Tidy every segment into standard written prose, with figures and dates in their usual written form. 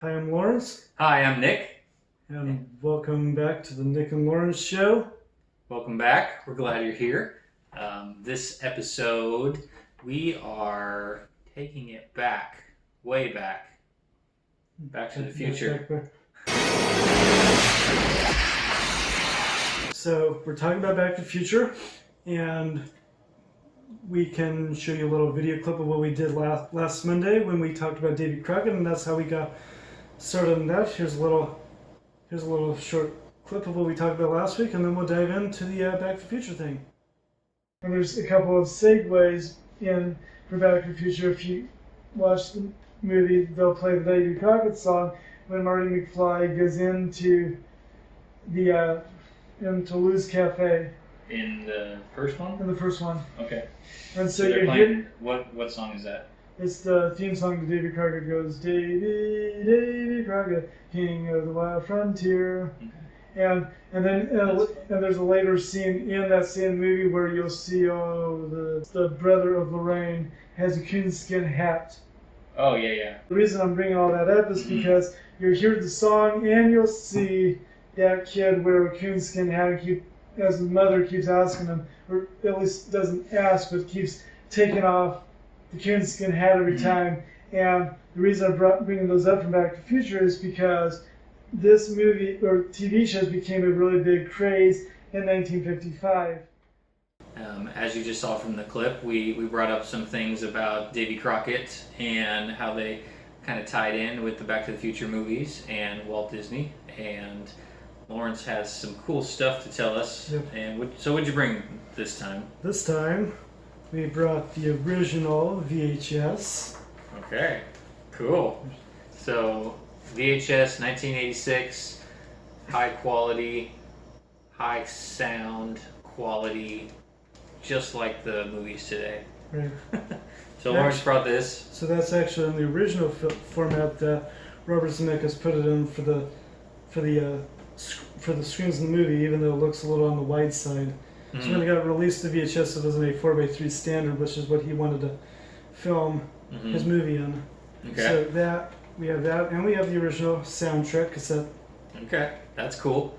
Hi, I'm Lawrence, Hi, I'm Nick. and welcome back to the Nick and Lawrence Show. Welcome back. We're glad you're here. This episode, we are taking it back, way back, back to the future. So we're talking about Back to the Future, and we can show you a little video clip of what we did last Monday when we talked about Davy Crockett, and that's how we got started on that. Here's a little short clip of what we talked about last week, and then we'll dive into the Back to the Future thing. And there's a couple of segues in for Back to the Future. If you watch the movie, they'll play the Davy Crockett song when Marty McFly goes into Lou's Cafe. In the first one? In the first one. Okay. And so they're you're playing, what song is that? It's the theme song to Davy Crockett. Goes, Davy Crockett, king of the wild frontier. Okay. And then there's a later scene in that same movie where you'll see the brother of Lorraine has a coonskin hat. Oh, yeah. The reason I'm bringing all that up is because you'll hear the song and you'll see that kid wear a coonskin hat as his mother keeps asking him, or at least doesn't ask, but keeps taking off the coonskin hat every time. And the reason I'm bringing those up from Back to the Future is because this movie or TV shows became a really big craze in 1955. As you just saw from the clip, we brought up some things about Davy Crockett and how they kind of tied in with the Back to the Future movies and Walt Disney. And Lawrence has some cool stuff to tell us. Yep. And so what'd you bring this time? This time, we brought the original VHS. Okay, cool. So VHS 1986, high quality, high sound quality, just like the movies today. Right. So Lawrence brought this. So that's actually in the original format that Robert Zemeckis put it in for the screens in the movie, even though it looks a little on the wide side. So when it got released to VHS, it was in a 4:3 standard, which is what he wanted to film his movie in. Okay. So we have that, and we have the original soundtrack cassette. Okay, that's cool.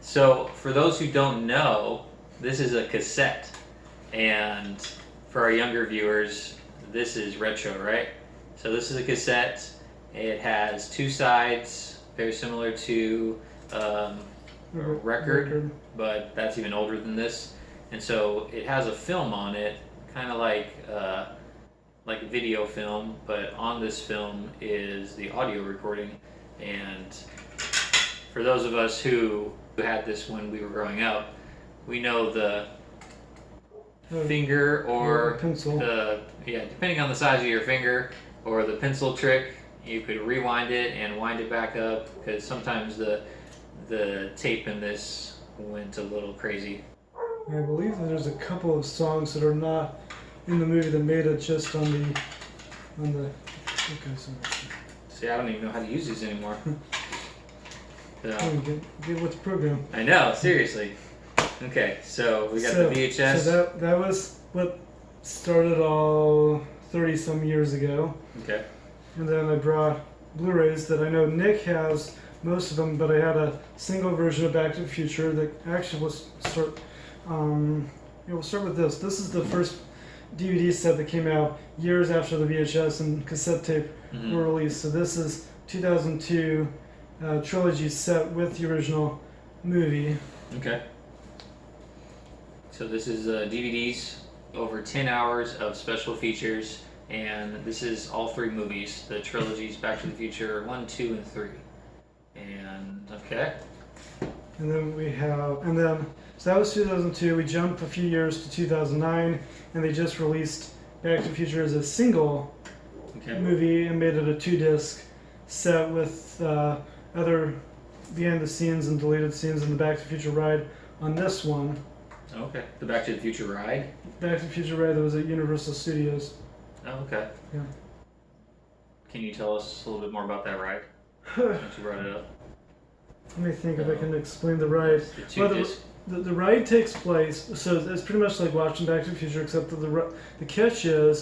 So for those who don't know, this is a cassette, and for our younger viewers, this is retro, right? So this is a cassette. It has two sides, very similar to a record, but that's even older than this. And so it has a film on it, kind of like video film, but on this film is the audio recording. And for those of us who had this when we were growing up, we know the finger or pencil. Depending on the size of your finger or the pencil trick, you could rewind it and wind it back up, because sometimes the tape in this went a little crazy. I believe that there's a couple of songs that are not in the movie that made it just on the. Okay, so. See, I don't even know how to use these anymore. So, get with the program. I know, seriously. Okay, so we got the VHS. So that was what started all 30 some years ago. Okay. And then I brought Blu-rays that I know Nick has most of them, but I had a single version of Back to the Future that actually was we'll start with this. This is the first DVD set that came out years after the VHS and cassette tape were released. So this is 2002 trilogy set with the original movie. Okay. So this is DVDs, over 10 hours of special features, and this is all three movies, the trilogies Back to the Future 1, 2, and 3. And okay. And then so that was 2002. We jumped a few years to 2009, and they just released Back to the Future as a single movie and made it a 2-disc set with other behind the scenes and deleted scenes in the Back to the Future ride on this one. Okay. The Back to the Future ride? Back to the Future ride that was at Universal Studios. Oh, okay. Yeah. Can you tell us a little bit more about that ride? Since you brought it up. Let me think if I can explain the ride. The ride takes place, so it's pretty much like watching Back to the Future, except that the catch is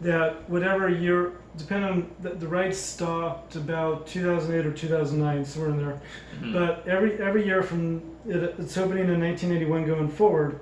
that whatever year, depending on the ride stopped about 2008 or 2009, somewhere in there. Mm-hmm. But every year from its opening in 1981 going forward,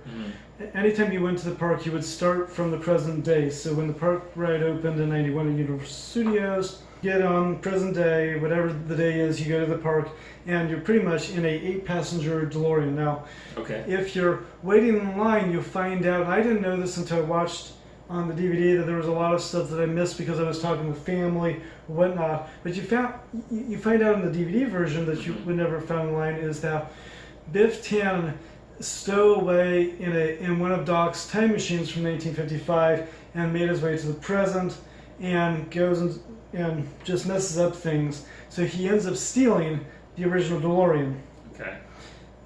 anytime you went to the park, you would start from the present day. So when the park ride opened in 91 at Universal Studios, get on present day, whatever the day is, you go to the park, and you're pretty much in a 8-passenger DeLorean. Now, Okay. if you're waiting in line, you'll find out, and I didn't know this until I watched on the DVD, that there was a lot of stuff that I missed because I was talking with family or whatnot. But you find out in the DVD version that you would never have found in line is that Biff Tannen stowed away in one of Doc's time machines from 1955 and made his way to the present and goes and just messes up things. So he ends up stealing the original DeLorean. Okay.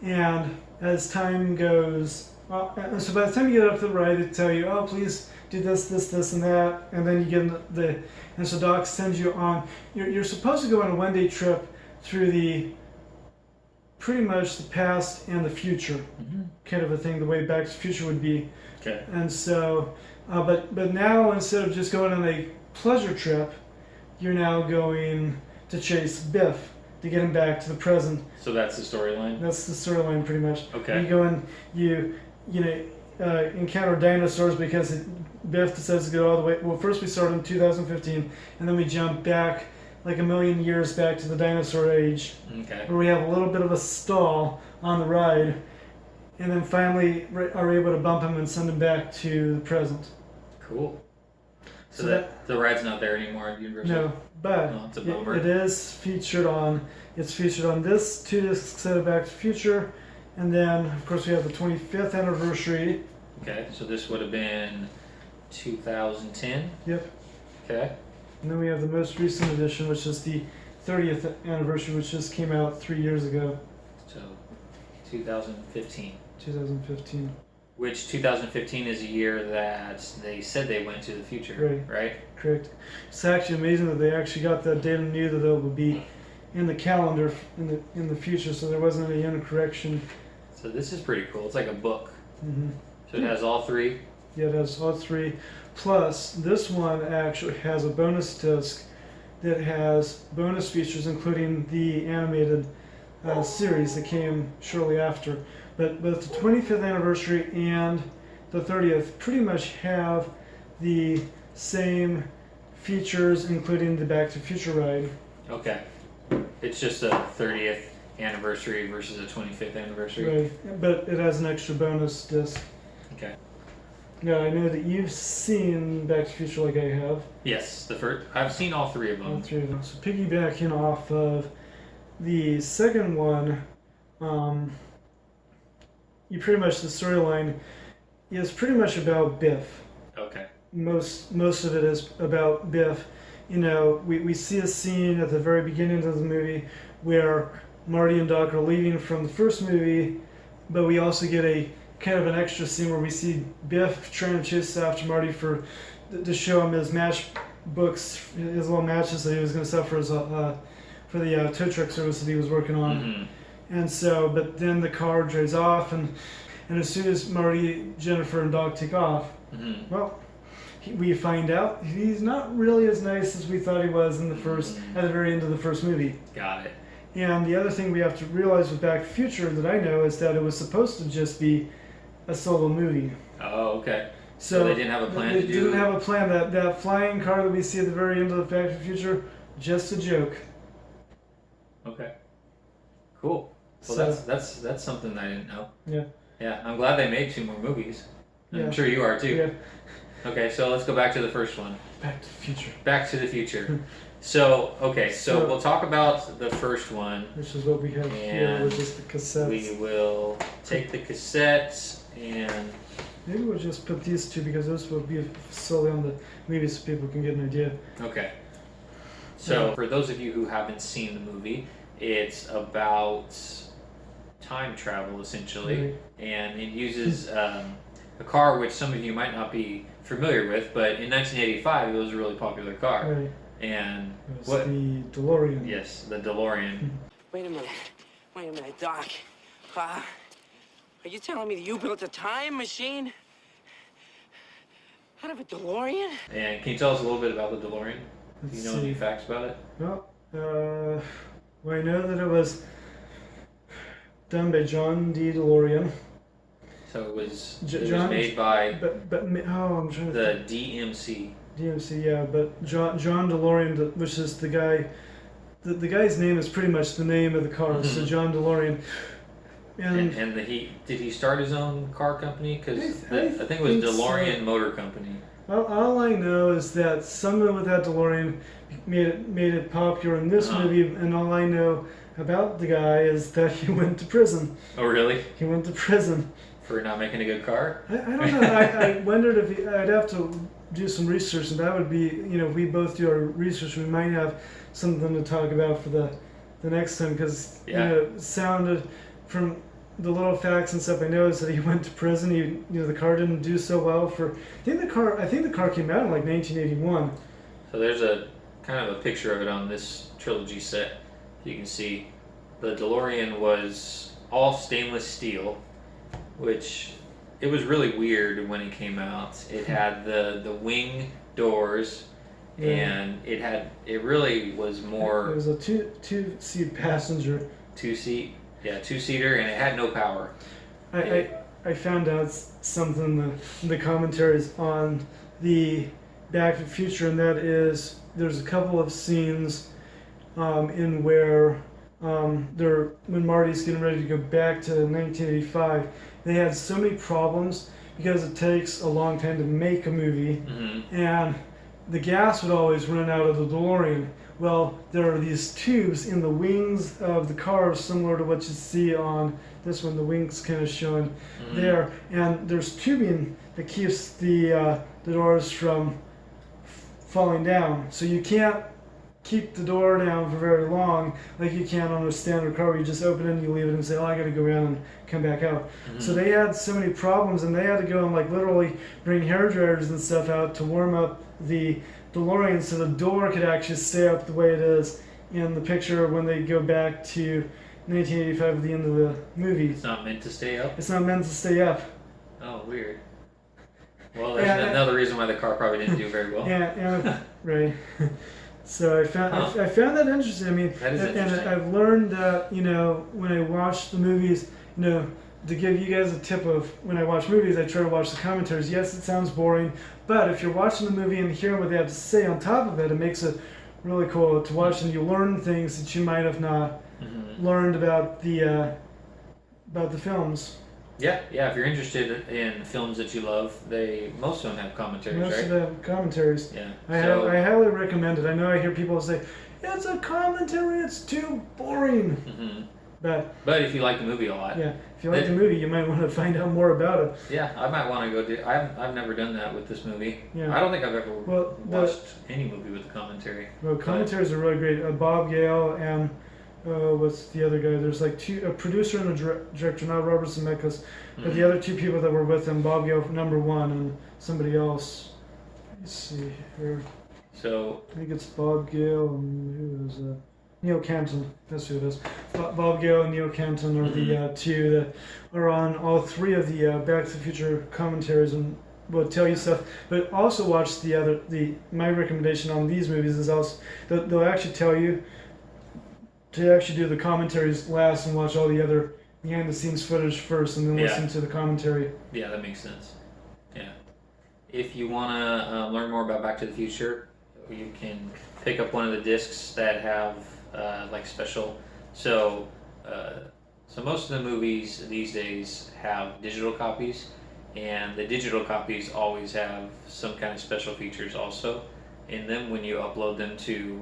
And as time goes, and so by the time you get up to the ride, they tell you, oh, please do this, this, this, and that, and then you get and so Doc sends you on. You're supposed to go on a one-day trip through pretty much the past and the future, kind of a thing, the way Back to the Future would be. Okay. And so, but now instead of just going on a pleasure trip, you're now going to chase Biff to get him back to the present. So that's the storyline? That's the storyline, pretty much. Okay. You go and you encounter dinosaurs because Biff decides to go all the way. Well, first we start in 2015, and then we jump back like a million years back to the dinosaur age, Okay. where we have a little bit of a stall on the ride, and then finally are able to bump him and send him back to the present. Cool. So So that the ride's not there anymore at Universal? No, but Oh, it's a bummer. it is featured on. It's featured on this 2-disc set of Back to the Future, and then of course we have the 25th anniversary. Okay, so this would have been 2010? Yep. Okay. And then we have the most recent edition, which is the 30th anniversary, which just came out 3 years ago, So 2015. 2015. Which 2015 is a year that they said they went to the future, right? Correct. It's actually amazing that they actually got that date and knew that it would be in the calendar in the future, so there wasn't any incorrection. So this is pretty cool. It's like a book. Mm-hmm. So it has all three. Yeah, it has all three. Plus, this one actually has a bonus disc that has bonus features, including the animated series that came shortly after. But both the 25th anniversary and the 30th pretty much have the same features, including the Back to the Future ride. Okay. It's just a 30th anniversary versus a 25th anniversary. Right, but it has an extra bonus disc. Okay. Now, I know that you've seen Back to the Future like I have. Yes, the first. I've seen all three of All them. three of them. So piggybacking off of the second one, you pretty much, the storyline is pretty much about Biff. Okay. Most of it is about Biff. You know, we see a scene at the very beginning of the movie where Marty and Doc are leaving from the first movie, but we also get a kind of an extra scene where we see Biff trying to chase after Marty to show him his matchbooks, his little matches that he was going to sell for his for the tow truck service that he was working on. Mm-hmm. And so, but then the car drives off, and as soon as Marty, Jennifer, and Doc take off, Mm-hmm. well, we find out he's not really as nice as we thought he was in the first, at the very end of the first movie. Got it. And the other thing we have to realize with Back to the Future that I know is that it was supposed to just be a solo movie. Oh, okay. So they didn't have a plan They to do. didn't have a plan. That flying car that we see at the very end of the Back to the Future, just a joke. Okay. Cool. Well, So- that's something I didn't know. Yeah. Yeah, I'm glad they made 2 more movies. Yeah. I'm sure you are too. Yeah. Okay, so let's go back to the first one. Back to the Future, Back to the Future. So So- we'll talk about the first one. which is what we have here, And which is the cassettes. We will take the cassettes and Maybe we'll just put these two because those will be solely on the movie so people can get an idea. okay. So for those of you who haven't seen the movie, it's about time travel essentially, Right. and it uses a car which some of you might not be familiar with, but in 1985 it was a really popular car. Right. And It was what? the DeLorean. Yes, the DeLorean. Wait a minute, Doc. Are you telling me that you built a time machine? Out of a DeLorean? And can you tell us a little bit about the DeLorean? Do Let's you know any facts about it? Well, I know that it was done by John D. DeLorean. So it was John, made by I'm trying to the DMC. DMC, yeah, but John DeLorean, which is the guy, the guy's name is pretty much the name of the car. So John DeLorean, And did he start his own car company? Because I think it was DeLorean Motor Company. all I know is that someone with that DeLorean made it popular in this movie, and all I know about the guy is that he went to prison. Oh, really? He went to prison. For not making a good car? I don't know. I wondered if I'd have to do some research, and that would be, if we both do our research, we might have something to talk about for the next time, because it sounded from the little facts and stuff I know is that he went to prison. The car didn't do so well for. I think the car came out in like 1981. So there's a kind of a picture of it on this trilogy set. You can see the DeLorean was all stainless steel, which it was really weird when it came out. It had the wing doors, and it really was more. It was a two-seat passenger. Two-seater, and it had no power. I found out something in the commentaries on the Back to the Future, and that is there's a couple of scenes in where when Marty's getting ready to go back to 1985, they had so many problems because it takes a long time to make a movie, and the gas would always run out of the DeLorean. Well, there are these tubes in the wings of the car, similar to what you see on this one. The wings kind of showing there, and there's tubing that keeps the doors from falling down. So you can't keep the door down for very long like you can on a standard car where you just open it and you leave it and say, oh, I gotta go around and come back out. So they had so many problems, and they had to go and like literally bring hair dryers and stuff out to warm up the DeLorean so the door could actually stay up the way it is in the picture when they go back to 1985 at the end of the movie. It's not meant to stay up? It's not meant to stay up. Oh, weird. Well, that's another reason why the car probably didn't do very well. Yeah, right. So I found that interesting. I mean, that is interesting. And I've learned that when I watch the movies, to give you guys a tip of when I watch movies, I try to watch the commentaries. Yes, it sounds boring, but if you're watching the movie and hearing what they have to say on top of it, it makes it really cool to watch, and you learn things that you might have not learned about the films. Yeah. If you're interested in films that you love, most of them have commentaries, Most right? of them have commentaries. Yeah. I highly recommend it. I know I hear people say, it's a commentary, it's too boring. But if you like the movie a lot. Yeah, if you like the movie, you might want to find out more about it. Yeah, I might want to go do. I've never done that with this movie. Yeah. I don't think I've ever watched any movie with a commentary. Well, commentaries are really great. Bob Gale and what's the other guy? There's like a producer and a director, not Robert Zemeckis, but the other two people that were with him, Bob Gale number one and somebody else. Let's see here. So I think it's Bob Gale and who is that? Neil Canton, that's who it is. Bob Gale and Neil Canton are the two that are on all three of the Back to the Future commentaries and will tell you stuff. But also watch my recommendation on these movies is also they'll actually tell you to actually do the commentaries last and watch all the other behind the scenes footage first and then listen to the commentary. Yeah, that makes sense. Yeah. If you want to learn more about Back to the Future, you can pick up one of the discs that have special. So most of the movies these days have digital copies, and the digital copies always have some kind of special features also in them. When you upload them to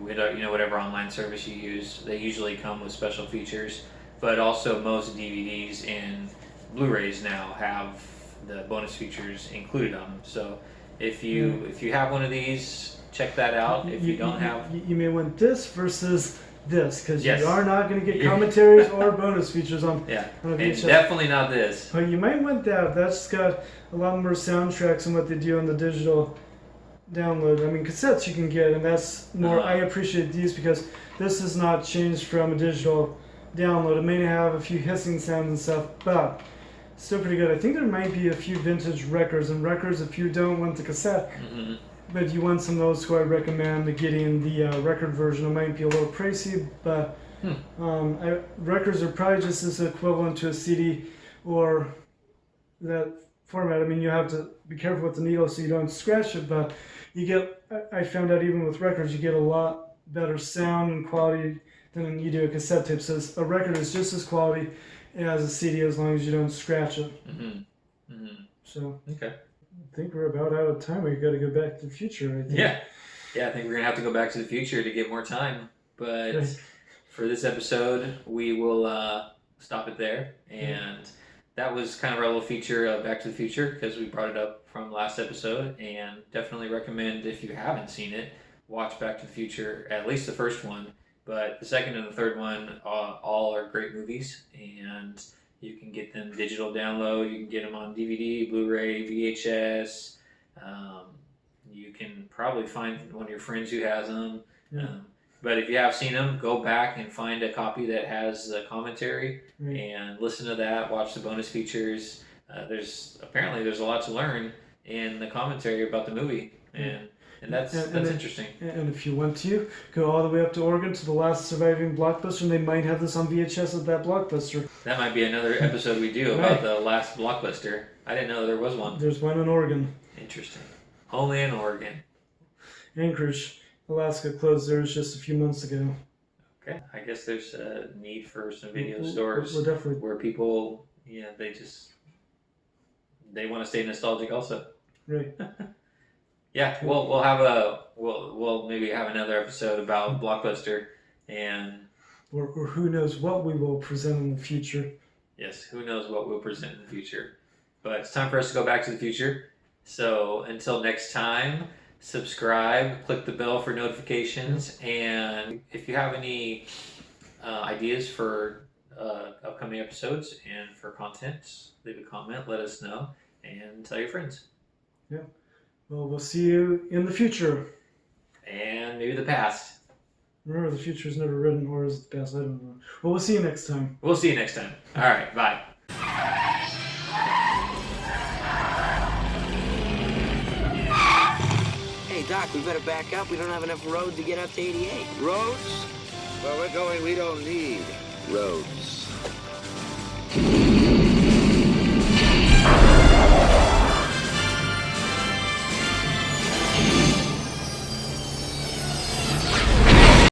whatever online service you use, they usually come with special features. But also most DVDs and Blu-rays now have the bonus features included on them. So if you have one of these, check that out. If you don't have, you may want this versus this, because Yes. you are not going to get commentaries or bonus features on. and definitely not this. But you might want that. That's got a lot more soundtracks than what they do on the digital download. I mean, cassettes you can get, and that's more. I appreciate these because this is not changed from a digital download. It may have a few hissing sounds and stuff, but still pretty good. I think there might be a few vintage records, and records if you don't want the cassette, but you want some of those, who I recommend getting the record version. It might be a little pricey, but records are probably just as equivalent to a CD or that format. I mean, you have to be careful with the needle so you don't scratch it, but you get, I found out even with records, you get a lot better sound and quality than you do a cassette tape. So a record is just as quality as a CD as long as you don't scratch it. So Okay. I think we're about out of time. We got to go back to the future, I think. Yeah, I think we're gonna have to go back to the future to get more time. But Right. for this episode, we will stop it there. And that was kind of our little feature of Back to the Future because we brought it up from last episode. And definitely recommend, if you haven't seen it, watch Back to the Future, at least the first one. But the second and the third one all are great movies, and you can get them digital download. You can get them on DVD, Blu-ray, VHS. You can probably find one of your friends who has them. But if you have seen them, go back and find a copy that has the commentary and listen to that. Watch the bonus features. There's a lot to learn in the commentary about the movie, and that's interesting. And if you want to, go all the way up to Oregon to the last surviving Blockbuster, and they might have this on VHS at that Blockbuster. That might be another episode we do about the last Blockbuster. I didn't know there was one. There's one in Oregon. Interesting. Only in Oregon. Anchorage, Alaska closed theirs just a few months ago. Okay. I guess there's a need for some video stores We're definitely... where people, they want to stay nostalgic also. Right. Yeah, we'll maybe have another episode about Blockbuster, and or who knows what we will present in the future. Yes, who knows what we'll present in the future. But it's time for us to go back to the future. So until next time, subscribe, click the bell for notifications, and if you have any ideas for upcoming episodes and for content, leave a comment, let us know, and tell your friends. Yeah. Well, we'll see you in the future. And maybe the past. Remember, the future is never written, or is it the past? I don't know. Well, we'll see you next time. We'll see you next time. All right, bye. Hey, Doc, we better back up. We don't have enough road to get up to 88. Roads? Where we're going, we don't need roads.